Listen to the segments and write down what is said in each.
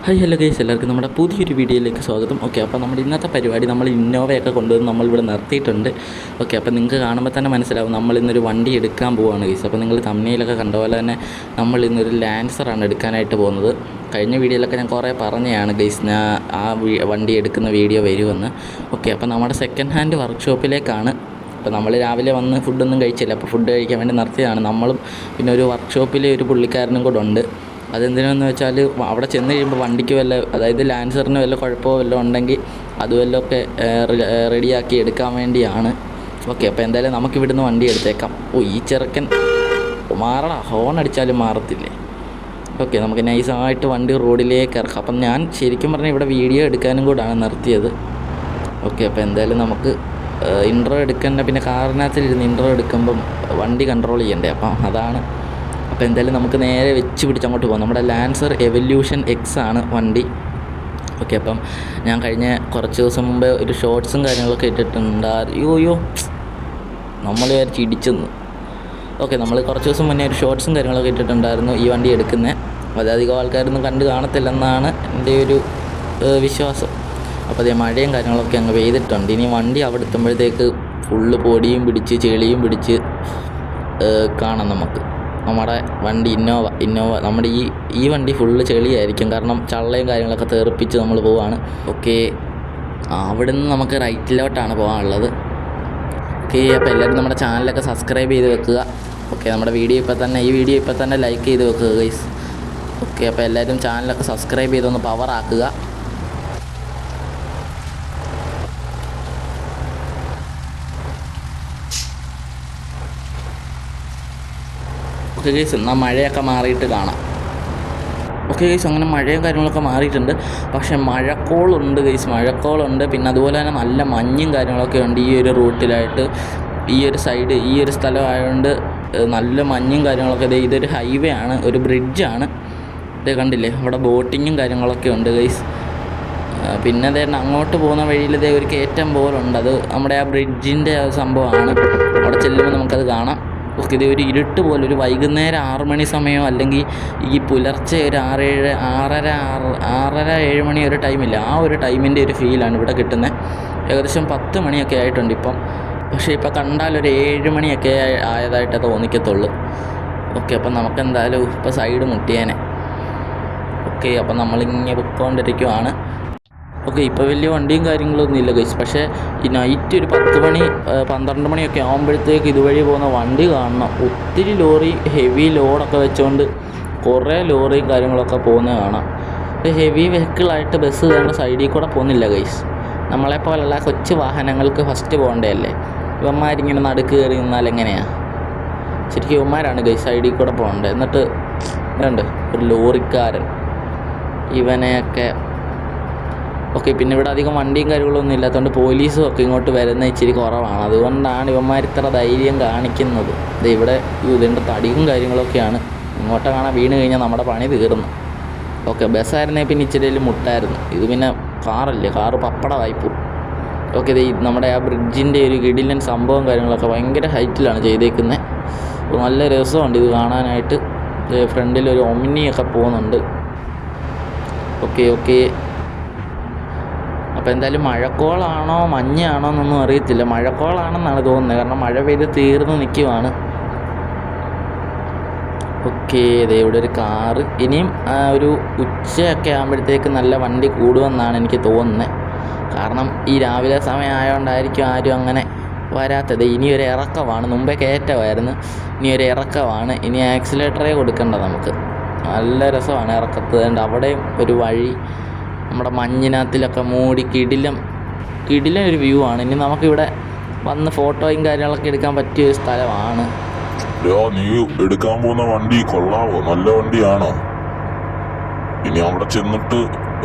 Hi hello guys, എല്ലാവർക്കും നമ്മുടെ പുതിയൊരു വീഡിയോയിലേക്ക് സ്വാഗതം. ഓക്കെ, അപ്പോൾ നമ്മുടെ ഇന്നത്തെ പരിപാടി നമ്മൾ ഇന്നോവയൊക്കെ കൊണ്ടുവന്ന് നമ്മളിവിടെ നിർത്തിയിട്ടുണ്ട്. ഓക്കെ, അപ്പോൾ നിങ്ങൾക്ക് കാണുമ്പോൾ തന്നെ മനസ്സിലാവും നമ്മൾ ഇന്നൊരു വണ്ടി എടുക്കാൻ പോവുകയാണ് ഗൈസ്. അപ്പോൾ നിങ്ങൾ തമ്മിലൊക്കെ കണ്ട പോലെ തന്നെ നമ്മൾ ഇന്നൊരു ലാൻസറാണ് എടുക്കാനായിട്ട് പോകുന്നത്. കഴിഞ്ഞ വീഡിയോയിലൊക്കെ ഞാൻ കുറേ പറഞ്ഞതാണ് ഗൈസ്, ഞാൻ ആ വണ്ടി എടുക്കുന്ന വീഡിയോ വരുമെന്ന്. ഓക്കെ, അപ്പോൾ നമ്മുടെ സെക്കൻഡ് ഹാൻഡ് വർക്ക്ഷോപ്പിലേക്കാണ്. അപ്പോൾ നമ്മൾ രാവിലെ വന്ന് ഫുഡൊന്നും കഴിച്ചില്ല, അപ്പോൾ ഫുഡ് കഴിക്കാൻ വേണ്ടി നിർത്തിയതാണ്. നമ്മളും പിന്നെ ഒരു വർക്ക്ഷോപ്പിലെ ഒരു പുള്ളിക്കാരനും കൂടെ ഉണ്ട്. അതെന്തിനാണെന്ന് വെച്ചാൽ അവിടെ ചെന്ന് കഴിയുമ്പോൾ വണ്ടിക്ക് വല്ല, അതായത് ലാൻസറിന് വല്ല കുഴപ്പമോ വല്ലതും ഉണ്ടെങ്കിൽ അതുവല്ലൊക്കെ റെഡിയാക്കി എടുക്കാൻ വേണ്ടിയാണ്. ഓക്കെ, അപ്പോൾ എന്തായാലും നമുക്കിവിടുന്ന് വണ്ടി എടുത്തേക്കാം. ഈ ചെറുക്കൻ മാറടാ, ഹോൺ അടിച്ചാലും മാറത്തില്ലേ. ഓക്കെ, നമുക്ക് നൈസായിട്ട് വണ്ടി റോഡിലേക്ക് ഇറക്കാം. അപ്പം ഞാൻ ശരിക്കും പറഞ്ഞാൽ ഇവിടെ വീഡിയോ എടുക്കാനും കൂടാണ് നിർത്തിയത്. ഓക്കെ, അപ്പോൾ എന്തായാലും നമുക്ക് ഇൻട്രോ എടുക്കേണ്ട, പിന്നെ കാറിനകത്തിലിരുന്ന് ഇൻട്രോ എടുക്കുമ്പം വണ്ടി കൺട്രോൾ ചെയ്യണ്ടേ, അപ്പം അതാണ്. അപ്പോൾ എന്തായാലും നമുക്ക് നേരെ വെച്ച് പിടിച്ച് അങ്ങോട്ട് പോകാം. നമ്മുടെ ലാൻസർ എവല്യൂഷൻ എക്സ് ആണ് വണ്ടി. ഓക്കെ, അപ്പം ഞാൻ കഴിഞ്ഞ കുറച്ച് ദിവസം മുമ്പേ ഒരു ഷോർട്സും കാര്യങ്ങളൊക്കെ ഇട്ടിട്ടുണ്ടായിരുന്നു. അയ്യോ നമ്മൾ വിചാരിച്ച് ഇടിച്ചെന്ന്. ഓക്കെ, നമ്മൾ കുറച്ച് ദിവസം മുന്നേ ഒരു ഷോർട്സും കാര്യങ്ങളൊക്കെ ഇട്ടിട്ടുണ്ടായിരുന്നു ഈ വണ്ടി എടുക്കുന്നത്. അതധികം ആൾക്കാരൊന്നും കണ്ട് കാണത്തില്ലെന്നാണ് എൻ്റെ ഒരു വിശ്വാസം. അപ്പോൾ അതേ മഴയും കാര്യങ്ങളൊക്കെ അങ്ങ് പെയ്തിട്ടുണ്ട്. ഇനി വണ്ടി അവിടെ എത്തുമ്പോഴത്തേക്ക് ഫുള്ള് പൊടിയും പിടിച്ച് ചെളിയും പിടിച്ച് കാണാം നമുക്ക്. നമ്മുടെ വണ്ടി ഇന്നോവ നമ്മുടെ ഈ വണ്ടി ഫുള്ള് ചെളിയായിരിക്കും, കാരണം ചള്ളയും കാര്യങ്ങളൊക്കെ തെറിപ്പിച്ച് നമ്മൾ പോവാണ്. ഓക്കെ, അവിടെ നിന്ന് നമുക്ക് റൈറ്റിലോട്ടാണ് പോകാനുള്ളത്. ഓക്കെ, അപ്പോൾ എല്ലാവരും നമ്മുടെ ചാനലൊക്കെ സബ്സ്ക്രൈബ് ചെയ്ത് വെക്കുക. ഓക്കെ, നമ്മുടെ ഈ വീഡിയോ ഇപ്പോൾ തന്നെ ലൈക്ക് ചെയ്ത് വെക്കുക ഗൈസ്. ഓക്കെ, അപ്പോൾ എല്ലാവരും ചാനലൊക്കെ സബ്സ്ക്രൈബ് ചെയ്തൊന്ന് പവറാക്കുക. ഓക്കെ ഗൈസ്, എന്നാൽ മഴയൊക്കെ മാറിയിട്ട് കാണാം. ഓക്കെ ഗൈസ്, അങ്ങനെ മഴയും കാര്യങ്ങളൊക്കെ മാറിയിട്ടുണ്ട്. പക്ഷേ മഴക്കോളുണ്ട് ഗൈസ്, മഴക്കോളുണ്ട്. പിന്നെ അതുപോലെ തന്നെ നല്ല മഞ്ഞും കാര്യങ്ങളൊക്കെ ഉണ്ട് ഈ ഒരു റൂട്ടിലായിട്ട്. ഈ ഒരു സൈഡ്, ഈ ഒരു സ്ഥലമായതുകൊണ്ട് നല്ല മഞ്ഞും കാര്യങ്ങളൊക്കെ. ഇതൊരു ഹൈവേ ആണ്, ഒരു ബ്രിഡ്ജാണ്. ഇത് കണ്ടില്ലേ, അവിടെ ബോട്ടിങ്ങും കാര്യങ്ങളൊക്കെ ഉണ്ട് ഗൈസ്. പിന്നെ അങ്ങോട്ട് പോകുന്ന വഴിയിൽ ഒരു കയറ്റം പോലുണ്ട്. അത് നമ്മുടെ ആ ബ്രിഡ്ജിൻ്റെ സംഭവമാണ്. അവിടെ ചെല്ലുമ്പോൾ നമുക്കത് കാണാം. ഓക്കെ, ഇത് ഒരു ഇരുട്ട് പോലെ, ഒരു വൈകുന്നേരം 6 മണി സമയമോ അല്ലെങ്കിൽ ഈ പുലർച്ചെ ഒരു 6:30 മണി ഒരു ടൈമില്ല, ആ ഒരു ടൈമിൻ്റെ ഒരു ഫീലാണ് ഇവിടെ കിട്ടുന്നത്. ഏകദേശം 10 മണിയൊക്കെ ആയിട്ടുണ്ട് ഇപ്പം. പക്ഷേ ഇപ്പോൾ കണ്ടാലൊരു 7 മണിയൊക്കെ ആയതായിട്ടേ തോന്നിക്കത്തുള്ളൂ. ഓക്കെ, അപ്പം നമുക്കെന്തായാലും ഇപ്പോൾ സൈഡ് മുട്ടിയേനെ. ഓക്കെ, അപ്പം നമ്മളിങ്ങനെ പൊയ്ക്കൊണ്ടിരിക്കുവാണ്. ഓക്കെ, ഇപ്പോൾ വലിയ വണ്ടിയും കാര്യങ്ങളൊന്നും ഇല്ല ഗൈസ്. പക്ഷേ ഈ നൈറ്റ് ഒരു 10 മണി 12 മണിയൊക്കെ ആകുമ്പോഴത്തേക്ക് ഇതുവഴി പോകുന്ന വണ്ടി കാണണം. ഒത്തിരി ലോറി, ഹെവി ലോഡൊക്കെ വെച്ചുകൊണ്ട് കുറേ ലോറിയും കാര്യങ്ങളൊക്കെ പോകുന്നത് കാണാം. ഹെവി വെഹിക്കിളായിട്ട് ബസ് തന്നെ സൈഡിൽ കൂടെ പോകുന്നില്ല ഗൈസ്. നമ്മളെപ്പോലുള്ള കൊച്ചു വാഹനങ്ങൾക്ക് ഫസ്റ്റ് പോകേണ്ടതല്ലേ. ഇവന്മാരിങ്ങനെ നടുക്ക് കയറി നിന്നാൽ എങ്ങനെയാണ്? ശരിക്കും ഇവന്മാരാണ് ഗൈസ് സൈഡിൽ കൂടെ പോകേണ്ടത്. എന്നിട്ട് വേണ്ട ഒരു ലോറിക്കാരൻ ഇവനെയൊക്കെ. ഓക്കെ, പിന്നെ ഇവിടെ അധികം വണ്ടിയും കാര്യങ്ങളൊന്നും ഇല്ലാത്തതുകൊണ്ട് പോലീസും ഒക്കെ ഇങ്ങോട്ട് വരുന്ന ഇച്ചിരി കുറവാണ്. അതുകൊണ്ടാണ് ഇവന്മാർ ഇത്ര ധൈര്യം കാണിക്കുന്നത്. ഇവിടെ ഇതിൻ്റെ തടിയും കാര്യങ്ങളൊക്കെയാണ്. ഇങ്ങോട്ട് കാണാൻ വീണ് കഴിഞ്ഞാൽ നമ്മുടെ പണി തീർന്നു. ഓക്കെ, ബസ്സായിരുന്നേ പിന്നെ ഇച്ചിരി മുട്ടായിരുന്നു. ഇത് പിന്നെ കാറല്ലേ, കാറ് പപ്പടമായി പോകും. ഓക്കെ, ഇത് നമ്മുടെ ആ ബ്രിഡ്ജിൻ്റെ ഒരു കിടിലൻ സംഭവം കാര്യങ്ങളൊക്കെ ഭയങ്കര ഹൈറ്റിലാണ് ചെയ്തേക്കുന്നത്. നല്ല രസമുണ്ട് ഇത് കാണാനായിട്ട്. ഫ്രണ്ടിലൊരു ഒമിനിയൊക്കെ പോകുന്നുണ്ട്. ഓക്കെ, അപ്പോൾ എന്തായാലും മഴക്കോളാണോ മഞ്ഞാണോ എന്നൊന്നും അറിയത്തില്ല. മഴക്കോളാണെന്നാണ് തോന്നുന്നത്, കാരണം മഴ പെയ്ത് തീർന്ന് നിൽക്കുവാണ്. ഓക്കെ, ഇവിടെ ഒരു കാറ്. ഇനിയും ഒരു ഉച്ചയൊക്കെ ആകുമ്പോഴത്തേക്ക് നല്ല വണ്ടി കൂടുമെന്നാണ് എനിക്ക് തോന്നുന്നത്. കാരണം ഈ രാവിലെ സമയം ആയതുകൊണ്ടായിരിക്കും ആരും അങ്ങനെ വരാത്തത്. ഇനി ഒരു ഇറക്കമാണ്, മുമ്പേ കയറ്റമായിരുന്നു, ഇനി ഒരു ഇറക്കമാണ്. ഇനി ആക്സിലേറ്ററേ കൊടുക്കണ്ട നമുക്ക്. നല്ല രസമാണ് ഇറക്കത്ത്. അവിടെയും ഒരു വഴി നമ്മുടെ മഞ്ഞിനകത്തിലൊക്കെ മൂടി കിടിലം ഒരു വ്യൂ ആണ്. ഇനി നമുക്കിവിടെ വന്ന് ഫോട്ടോയും കാര്യങ്ങളൊക്കെ എടുക്കാൻ പറ്റിയ ഒരു സ്ഥലമാണ്. നീ എടുക്കാൻ പോകുന്ന വണ്ടി കൊള്ളാവോ? നല്ല വണ്ടിയാണോ? ഇനി അവിടെ ചെന്നിട്ട്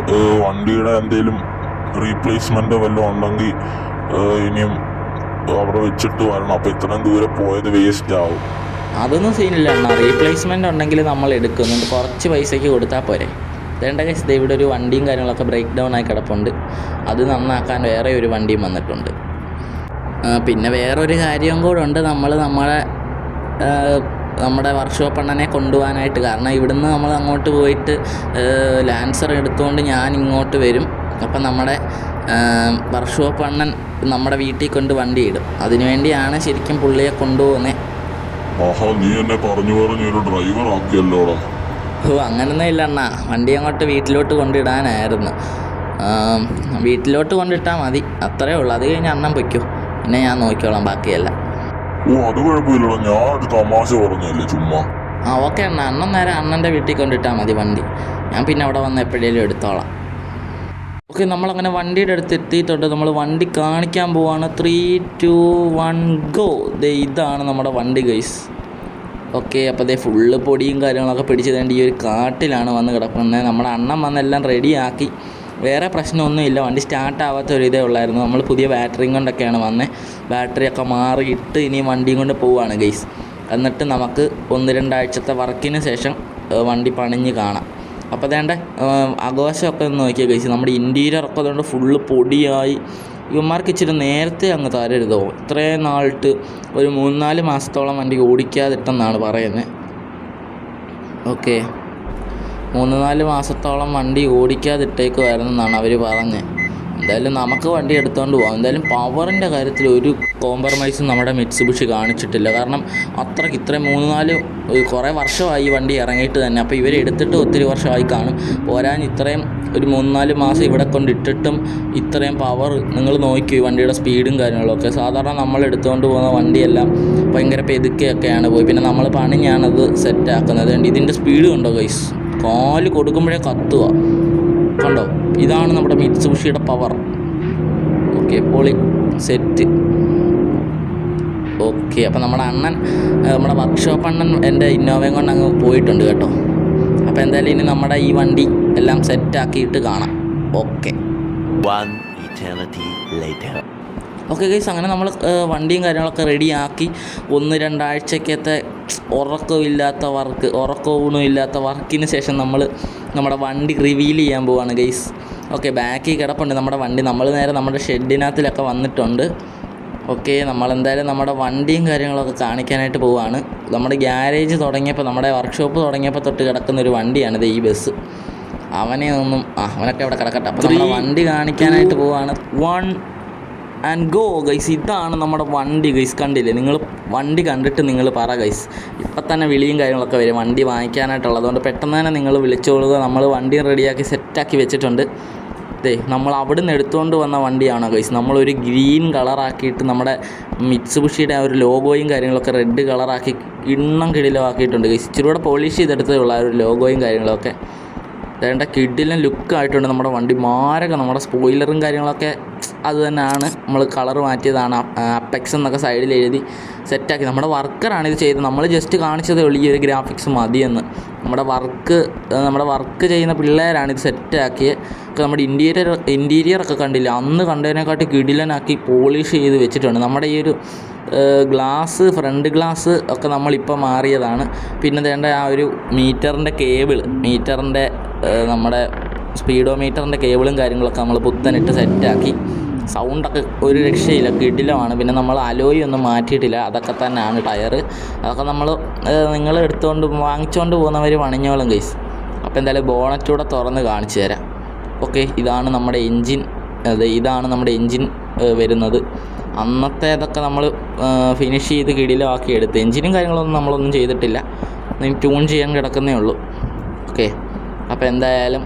വണ്ടിയുടെ എന്തെങ്കിലും റീപ്ലേസ്മെന്റ് വല്ലതും ഉണ്ടെങ്കിൽ ഇനിയും അവിടെ വെച്ചിട്ട് വരണം. അപ്പോൾ ഇത്രയും ദൂരെ പോയത് വേസ്റ്റ് ആവും. അതൊന്നും സീനില്ല അണ്ണാ. റീപ്ലേസ്മെന്റ് ഉണ്ടെങ്കിൽ നമ്മൾ എടുക്കുന്നുണ്ട്, കുറച്ച് പൈസയ്ക്ക് കൊടുത്താൽ പോരെ. വേണ്ട കേസ്, ഇവിടെ ഒരു വണ്ടിയും കാര്യങ്ങളൊക്കെ ബ്രേക്ക് ഡൗൺ ആയി കിടപ്പുണ്ട്. അത് നന്നാക്കാൻ വേറെ ഒരു വണ്ടിയും വന്നിട്ടുണ്ട്. പിന്നെ വേറൊരു കാര്യം കൂടെ ഉണ്ട്. നമ്മളെ നമ്മുടെ വർക്ക്ഷോപ്പ് അണ്ണനെ കൊണ്ടുപോകാനായിട്ട്. കാരണം ഇവിടുന്ന് നമ്മൾ അങ്ങോട്ട് പോയിട്ട് ലാൻസർ എടുത്തുകൊണ്ട് ഞാൻ ഇങ്ങോട്ട് വരും. അപ്പം നമ്മുടെ വർക്ക്ഷോപ്പ് അണ്ണൻ നമ്മുടെ വീട്ടിൽ കൊണ്ട് വണ്ടി ഇടും. അതിനുവേണ്ടിയാണ് ശരിക്കും പുള്ളിയെ കൊണ്ടുപോകുന്നത്. ആഹാ, നീ എന്നെ പറഞ്ഞൊരു ഡ്രൈവർ ആക്കിയല്ലോടാ. അങ്ങനൊന്നും ഇല്ല അണ്ണാ, വണ്ടി അങ്ങോട്ട് വീട്ടിലോട്ട് കൊണ്ടിടാനായിരുന്നു. വീട്ടിലോട്ട് കൊണ്ടിട്ടാൽ മതി, അത്രേ ഉള്ളൂ. അത് കഴിഞ്ഞ് അണ്ണൻ പൊയ്ക്കോ, പിന്നെ ഞാൻ നോക്കിക്കോളാം ബാക്കിയല്ല. അത് കുഴപ്പമില്ലടാ, ഞാൻ ഒരു തമാശ പറഞ്ഞല്ലേ ചുമ്മാ. ഓക്കെ അണ്ണ, അണ്ണൻ നേരെ അണ്ണൻ്റെ വീട്ടിൽ കൊണ്ടിട്ടാൽ മതി വണ്ടി. ഞാൻ പിന്നെ അവിടെ വന്ന് എപ്പോഴേലും എടുത്തോളാം. ഓക്കെ, നമ്മളങ്ങനെ വണ്ടിയുടെ അടുത്ത് എത്തിയിട്ടുണ്ട്. നമ്മൾ വണ്ടി കാണിക്കാൻ പോവാണ്. 3, 2, 1 ഗോ. ഇതാണ് നമ്മുടെ വണ്ടി ഗൈസ്. ഓക്കെ, അപ്പോൾ ഫുള്ള് പൊടിയും കാര്യങ്ങളൊക്കെ പിടിച്ച് തേണ്ടി ഈ ഒരു കാട്ടിലാണ് വന്ന് കിടക്കുന്നത്. നമ്മുടെ അണ്ണൻ വന്നെല്ലാം റെഡിയാക്കി. വേറെ പ്രശ്നമൊന്നുമില്ല, വണ്ടി സ്റ്റാർട്ടാവാത്ത ഒരു ഇതേ ഉള്ളായിരുന്നു. നമ്മൾ പുതിയ ബാറ്ററിയും കൊണ്ടൊക്കെയാണ് വന്നത്. ബാറ്ററിയൊക്കെ മാറിയിട്ട് ഇനി വണ്ടിയും കൊണ്ട് പോവുകയാണ് ഗൈസ്. എന്നിട്ട് നമുക്ക് 1-2 ആഴ്ചത്തെ വർക്കിന് ശേഷം വണ്ടി പണിഞ്ഞ് കാണാം. അപ്പോൾ അതേണ്ട ആഘോഷമൊക്കെ ഒന്ന് നോക്കിയാൽ ഗൈസ്, നമ്മുടെ ഇൻറ്റീരിയറൊക്കെ അതുകൊണ്ട് ഫുള്ള് പൊടിയായി. ഇവന്മാർക്ക് ഇച്ചിരി നേരത്തെ അങ്ങ് തരരുതോ? ഇത്രയും നാളിട്ട് ഒരു 3-4 മാസത്തോളം വണ്ടി ഓടിക്കാതിട്ടെന്നാണ് പറയുന്നത്. ഓക്കെ, 3-4 മാസത്തോളം വണ്ടി ഓടിക്കാതിട്ടേക്കുമായിരുന്നെന്നാണ് അവർ പറഞ്ഞത്. എന്തായാലും നമുക്ക് വണ്ടി എടുത്തുകൊണ്ട് പോകാം. എന്തായാലും പവറിൻ്റെ കാര്യത്തിൽ ഒരു കോംപ്രമൈസും നമ്മുടെ മിറ്റ്സുബിഷി കാണിച്ചിട്ടില്ല. കാരണം അത്രയ്ക്ക് ഇത്രയും 3-4 കുറേ വർഷമായി വണ്ടി ഇറങ്ങിയിട്ട് തന്നെ. അപ്പോൾ ഇവരെടുത്തിട്ട് ഒത്തിരി വർഷമായി കാണും. പോരാൻ ഇത്രയും ഒരു 3-4 മാസം ഇവിടെ കൊണ്ടിട്ടിട്ടും ഇത്രയും പവർ നിങ്ങൾ നോക്കി വണ്ടിയുടെ സ്പീഡും കാര്യങ്ങളൊക്കെ. സാധാരണ നമ്മൾ എടുത്തുകൊണ്ട് പോകുന്ന വണ്ടിയെല്ലാം ഭയങ്കര പെതുക്കെയൊക്കെയാണ് പോയി. പിന്നെ നമ്മൾ പണിഞ്ഞാണത് സെറ്റാക്കുന്നത്. ഇതിൻ്റെ സ്പീഡ് കണ്ടോ ഗൈസ്, കാല് കൊടുക്കുമ്പോഴേ കത്തുക കണ്ടോ. ഇതാണ് നമ്മുടെ മിറ്റ്സുബിഷിയുടെ പവർ. ഓക്കെ, പൊളി സെറ്റ്. ഓക്കെ, അപ്പോൾ നമ്മുടെ അണ്ണൻ, നമ്മുടെ വർക്ക്ഷോപ്പ് അണ്ണൻ എൻ്റെ ഇന്നോവയും കൊണ്ട് അങ്ങ് പോയിട്ടുണ്ട് കേട്ടോ. അപ്പോൾ എന്തായാലും ഇനി നമ്മുടെ ഈ വണ്ടി എല്ലാം സെറ്റാക്കിയിട്ട് കാണാം. ഓക്കെ, ഓക്കെ ഗൈസ്, അങ്ങനെ നമ്മൾ വണ്ടിയും കാര്യങ്ങളൊക്കെ റെഡിയാക്കി 1-2 ആഴ്ചക്കത്തെ ഉറക്കവും ഇല്ലാത്ത വർക്കിന് ശേഷം നമ്മൾ നമ്മുടെ വണ്ടി റിവീൽ ചെയ്യാൻ പോവാണ് ഗൈസ്. ഓക്കെ, ബാക്കിൽ കിടപ്പുണ്ട് നമ്മുടെ വണ്ടി. നമ്മൾ നേരെ നമ്മുടെ ഷെഡിനകത്തിലൊക്കെ വന്നിട്ടുണ്ട്. ഓക്കെ, നമ്മളെന്തായാലും നമ്മുടെ വണ്ടിയും കാര്യങ്ങളൊക്കെ കാണിക്കാനായിട്ട് പോവുകയാണ്. നമ്മുടെ ഗ്യാരേജ് തുടങ്ങിയപ്പോൾ, നമ്മുടെ വർക്ക്ഷോപ്പ് തുടങ്ങിയപ്പോൾ തൊട്ട് കിടക്കുന്നൊരു വണ്ടിയാണിത്, ഈ ബസ്. അവനൊക്കെ അവിടെ കിടക്കട്ടെ. അപ്പോൾ നമ്മുടെ വണ്ടി കാണിക്കാനായിട്ട് പോവുകയാണ്. 1 and go ഗൈസ്. ഇതാണ് നമ്മുടെ വണ്ടി ഗൈസ്. കണ്ടില്ലേ നിങ്ങൾ? വണ്ടി കണ്ടിട്ട് നിങ്ങൾ പറ ഗൈസ്. ഇപ്പം തന്നെ വിളിയും കാര്യങ്ങളൊക്കെ വരും വണ്ടി വാങ്ങിക്കാനായിട്ടുള്ളത്. അതുകൊണ്ട് പെട്ടെന്ന് തന്നെ നിങ്ങൾ വിളിച്ചോളുക. നമ്മൾ വണ്ടി റെഡിയാക്കി സെറ്റാക്കി വെച്ചിട്ടുണ്ട്. നമ്മൾ അവിടെ നിന്ന് എടുത്തുകൊണ്ട് വന്ന വണ്ടിയാണോ ഗൈസ്. നമ്മളൊരു ഗ്രീൻ കളറാക്കിയിട്ട് നമ്മുടെ മിറ്റ്സുബിഷിയുടെ ആ ഒരു ലോഗോയും കാര്യങ്ങളൊക്കെ റെഡ് കളറാക്കി കിടിലമാക്കിയിട്ടുണ്ട് ഗൈസ്. ഇച്ചിരി കൂടെ പോളിഷ് ചെയ്തെടുത്തേ ഉള്ള ആ ഒരു ലോഗോയും കാര്യങ്ങളൊക്കെ. അതേണ്ട കിഡിലും ലുക്കായിട്ടുണ്ട് നമ്മുടെ വണ്ടി. നമ്മുടെ സ്പോയിലറും കാര്യങ്ങളൊക്കെ അത് തന്നെയാണ്. നമ്മൾ കളർ മാറ്റിയതാണ്. അപ്പെക്സ് എന്നൊക്കെ സൈഡിൽ എഴുതി സെറ്റാക്കി. നമ്മുടെ വർക്കറാണ് ഇത് ചെയ്തത്. നമ്മൾ ജസ്റ്റ് കാണിച്ചതേ ഉള്ളൂ ഈ ഒരു ഗ്രാഫിക്സ് മതിയെന്ന്. നമ്മുടെ വർക്ക് ചെയ്യുന്ന പിള്ളേരാണ് ഇത് സെറ്റാക്കിയത്. നമ്മുടെ ഇൻറ്റീരിയറൊക്കെ കണ്ടില്ല, അന്ന് കണ്ടതിനെക്കാട്ടി കിടിലനാക്കി പോളിഷ് ചെയ്ത് വെച്ചിട്ടുണ്ട്. നമ്മുടെ ഈ ഒരു ഫ്രണ്ട് ഗ്ലാസ് ഒക്കെ നമ്മളിപ്പോൾ മാറിയതാണ്. പിന്നെ വേണ്ട ആ ഒരു മീറ്ററിൻ്റെ നമ്മുടെ സ്പീഡോമീറ്ററിൻ്റെ കേബിളും കാര്യങ്ങളൊക്കെ നമ്മൾ പുത്തനിട്ട് സെറ്റാക്കി. സൗണ്ടൊക്കെ ഒരു രക്ഷയില്ല, കിടിലമാണ്. പിന്നെ നമ്മൾ അലോയി ഒന്നും മാറ്റിയിട്ടില്ല, അതൊക്കെ തന്നെയാണ് ടയറ്. അതൊക്കെ നിങ്ങൾ വാങ്ങിച്ചുകൊണ്ട് പോകുന്നവർ പണിഞ്ഞോളും ഗൈസ്. അപ്പോൾ എന്തായാലും ബോണറ്റൂടെ തുറന്ന് കാണിച്ചു തരാം. ഓക്കെ, ഇതാണ് നമ്മുടെ എൻജിൻ വരുന്നത്. അന്നത്തേതൊക്കെ നമ്മൾ ഫിനിഷ് ചെയ്ത് കിടിലമാക്കി എടുത്ത്. എൻജിനും കാര്യങ്ങളൊന്നും നമ്മളൊന്നും ചെയ്തിട്ടില്ല, ട്യൂൺ ചെയ്യാൻ കിടക്കുന്നേ ഉള്ളൂ. ഓക്കെ, അപ്പോൾ എന്തായാലും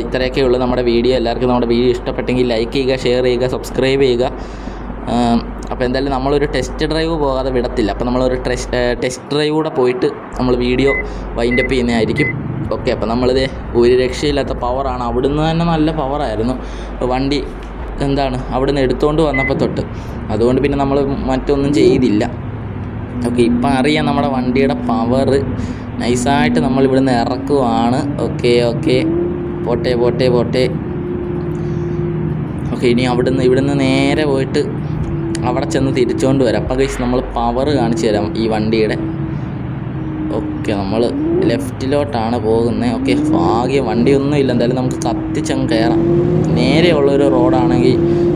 ഇത്രയൊക്കെ ഉള്ളൂ നമ്മുടെ വീഡിയോ. എല്ലാവർക്കും നമ്മുടെ വീഡിയോ ഇഷ്ടപ്പെട്ടെങ്കിൽ ലൈക്ക് ചെയ്യുക, ഷെയർ ചെയ്യുക, സബ്സ്ക്രൈബ് ചെയ്യുക. അപ്പോൾ എന്തായാലും നമ്മളൊരു ടെസ്റ്റ് ഡ്രൈവ് പോകാതെ വിടത്തില്ല. അപ്പോൾ നമ്മളൊരു ടെസ്റ്റ് ഡ്രൈവ് കൂടെ പോയിട്ട് നമ്മൾ വീഡിയോ വൈൻഡപ്പ് ചെയ്യുന്നതായിരിക്കും. ഓക്കെ, അപ്പോൾ നമ്മളിത് ഒരു രക്ഷയില്ലാത്ത പവറാണ്. അവിടുന്ന് തന്നെ നല്ല പവറായിരുന്നു വണ്ടി. അവിടുന്ന് എടുത്തുകൊണ്ട് വന്നപ്പോൾ തൊട്ട്. അതുകൊണ്ട് പിന്നെ നമ്മൾ മറ്റൊന്നും ചെയ്തില്ല. ഓക്കെ, ഇപ്പം അറിയാം നമ്മുടെ വണ്ടിയുടെ പവർ. നൈസായിട്ട് നമ്മൾ ഇവിടുന്ന് ഇറക്കുവാണ്. ഓക്കെ, പോട്ടെ. ഓക്കെ, ഇനി ഇവിടുന്ന് നേരെ പോയിട്ട് അവിടെ ചെന്ന് തിരിച്ചുകൊണ്ട് വരാം. അപ്പോൾ ഗൈസ് നമ്മൾ പവർ കാണിച്ചു തരാം ഈ വണ്ടിയുടെ. ഓക്കെ, നമ്മൾ ലെഫ്റ്റിലോട്ടാണ് പോകുന്നത്. ഓക്കെ, ഭാഗ്യം വണ്ടിയൊന്നും ഇല്ല. എന്തായാലും നമുക്ക് കത്തിച്ചങ്ങ് കയറാം. നേരെയുള്ളൊരു റോഡാണെങ്കിൽ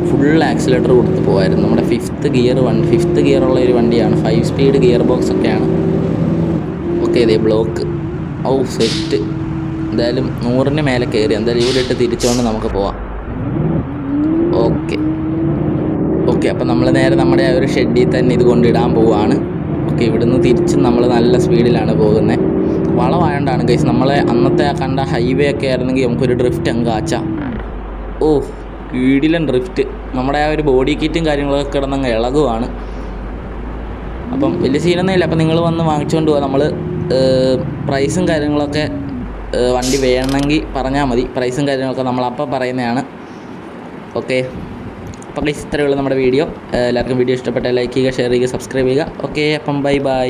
ഫുൾ ആക്സിലേറ്റർ കൊടുത്ത് പോകുമായിരുന്നു. നമ്മുടെ ഫിഫ്ത്ത് ഗിയറുള്ള ഒരു വണ്ടിയാണ്. 5 സ്പീഡ് ഗിയർ ബോക്സ് ഒക്കെയാണ്. ഓക്കെ ഇതേ ബ്ലോക്ക്. ഓ സെറ്റ്. എന്തായാലും 100-ന് മേലെ കയറി. എന്തായാലും ഇവിടെ ഇട്ട് തിരിച്ചുകൊണ്ട് നമുക്ക് പോവാം. ഓക്കെ അപ്പം നമ്മൾ നേരെ നമ്മുടെ ആ ഒരു ഷെഡിൽ തന്നെ ഇത് കൊണ്ടിടാൻ പോവുകയാണ്. ഓക്കെ ഇവിടുന്ന് തിരിച്ചും നമ്മൾ നല്ല സ്പീഡിലാണ് പോകുന്നത്. വളമായതുകൊണ്ടാണ് ഗൈസ്. നമ്മളെ അന്നത്തെ ആ കണ്ട ഹൈവേ ഒക്കെ ആയിരുന്നെങ്കിൽ നമുക്കൊരു ഡ്രിഫ്റ്റ് അങ്ങ് കാച്ചാം. ഓ കീടിലൻ ഡ്രിഫ്റ്റ്. നമ്മുടെ ആ ഒരു ബോഡി കിറ്റും കാര്യങ്ങളൊക്കെ കിടന്നങ്ങ് ഇളകുവാണ്. അപ്പം വലിയ സീനൊന്നുമില്ല. അപ്പം നിങ്ങൾ വന്ന് വാങ്ങിച്ചുകൊണ്ട് പോകാം. നമ്മൾ പ്രൈസും കാര്യങ്ങളൊക്കെ വണ്ടി വേണമെങ്കിൽ പറഞ്ഞാൽ മതി. പ്രൈസും കാര്യങ്ങളൊക്കെ നമ്മളപ്പം പറയുന്നതാണ്. ഓക്കെ അപ്പോൾ ഇത്രയേ ഉള്ളൂ നമ്മുടെ വീഡിയോ. എല്ലാവർക്കും വീഡിയോ ഇഷ്ടപ്പെട്ടാൽ ലൈക്ക് ചെയ്യുക, ഷെയർ ചെയ്യുക, സബ്സ്ക്രൈബ് ചെയ്യുക. ഓക്കെ അപ്പം ബൈ.